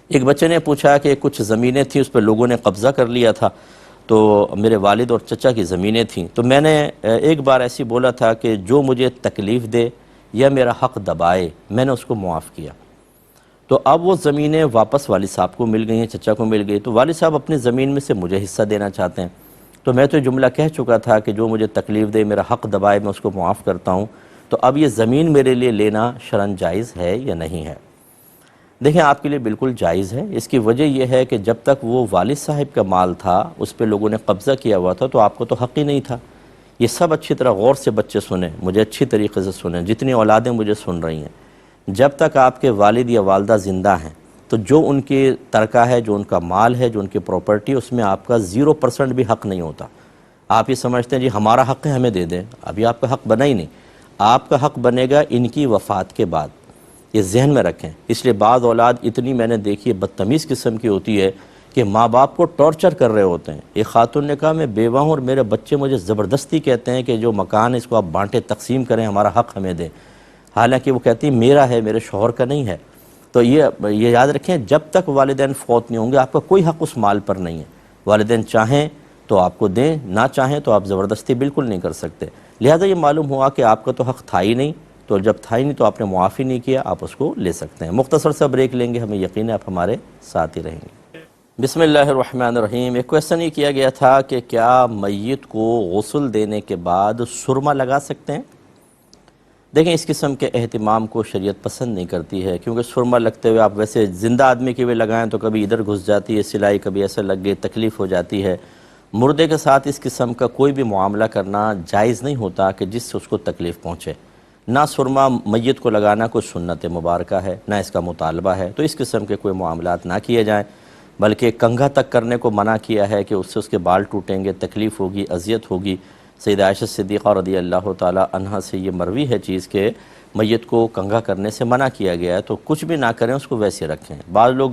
ایک بچے نے پوچھا کہ کچھ زمینیں تھیں اس پہ لوگوں نے قبضہ کر لیا تھا، تو میرے والد اور چچا کی زمینیں تھیں، تو میں نے ایک بار ایسی بولا تھا کہ جو مجھے تکلیف دے یا میرا حق دبائے میں نے اس کو معاف کیا۔ تو اب وہ زمینیں واپس والد صاحب کو مل گئی ہیں، چچا کو مل گئی، تو والد صاحب اپنی زمین میں سے مجھے حصہ دینا چاہتے ہیں۔ تو میں تو یہ جملہ کہہ چکا تھا کہ جو مجھے تکلیف دے، میرا حق دبائے، میں اس کو معاف کرتا ہوں۔ تو اب یہ زمین میرے لیے لینا شرعاً جائز ہے یا نہیں ہے؟ دیکھیں، آپ کے لیے بالکل جائز ہے۔ اس کی وجہ یہ ہے کہ جب تک وہ والد صاحب کا مال تھا، اس پہ لوگوں نے قبضہ کیا ہوا تھا، تو آپ کو تو حق ہی نہیں تھا۔ یہ سب اچھی طرح غور سے بچے سنیں، مجھے اچھی طریقے سے سنیں، جتنی اولادیں مجھے سن رہی ہیں۔ جب تک آپ کے والد یا والدہ زندہ ہیں تو جو ان کی ترکہ ہے، جو ان کا مال ہے، جو ان کی پراپرٹی، اس میں آپ کا 0% بھی حق نہیں ہوتا۔ آپ یہ سمجھتے ہیں جی ہمارا حق ہے ہمیں دے دیں، ابھی آپ کا حق بنا ہی نہیں۔ آپ کا حق بنے گا ان کی وفات کے بعد، یہ ذہن میں رکھیں۔ اس لیے بعض اولاد اتنی میں نے دیکھی ہے بدتمیز قسم کی ہوتی ہے کہ ماں باپ کو ٹارچر کر رہے ہوتے ہیں۔ ایک خاتون نے کہا میں بیوہ ہوں اور میرے بچے مجھے زبردستی کہتے ہیں کہ جو مکان ہے اس کو آپ بانٹیں، تقسیم کریں، ہمارا حق ہمیں دیں، حالانکہ وہ کہتی ہے میرا ہے، میرے شوہر کا نہیں ہے۔ تو یہ یاد رکھیں، جب تک والدین فوت نہیں ہوں گے آپ کا کوئی حق اس مال پر نہیں ہے۔ والدین چاہیں تو آپ کو دیں، نہ چاہیں تو آپ زبردستی بالکل نہیں کر سکتے۔ لہذا یہ معلوم ہوا کہ آپ کا تو حق تھا ہی نہیں، تو جب تھا ہی نہیں تو آپ نے معافی نہیں کیا، آپ اس کو لے سکتے ہیں۔ مختصر سا بریک لیں گے، ہمیں یقین ہے آپ ہمارے ساتھ ہی رہیں گے۔ بسم اللہ الرحمن الرحیم۔ ایک کویسچن یہ کیا گیا تھا کہ کیا میت کو غسل دینے کے بعد سرما لگا سکتے ہیں؟ دیکھیں، اس قسم کے اہتمام کو شریعت پسند نہیں کرتی ہے، کیونکہ سرما لگتے ہوئے آپ ویسے زندہ آدمی کے بھی لگائیں تو کبھی ادھر گھس جاتی ہے سلائی، کبھی ایسا لگ گئی، تکلیف ہو جاتی ہے۔ مردے کے ساتھ اس قسم کا کوئی بھی معاملہ کرنا جائز نہیں ہوتا کہ جس سے اس کو تکلیف پہنچے۔ نہ سرما میت کو لگانا کوئی سنت مبارکہ ہے، نہ اس کا مطالبہ ہے، تو اس قسم کے کوئی معاملات نہ کیے جائیں، بلکہ کنگھا تک کرنے کو منع کیا ہے کہ اس سے اس کے بال ٹوٹیں گے، تکلیف ہوگی، اذیت ہوگی۔ سیدہ عائشہ صدیقہ رضی اللہ تعالی عنہا سے یہ مروی ہے چیز کہ میت کو کنگھا کرنے سے منع کیا گیا ہے، تو کچھ بھی نہ کریں، اس کو ویسے رکھیں۔ بعض لوگ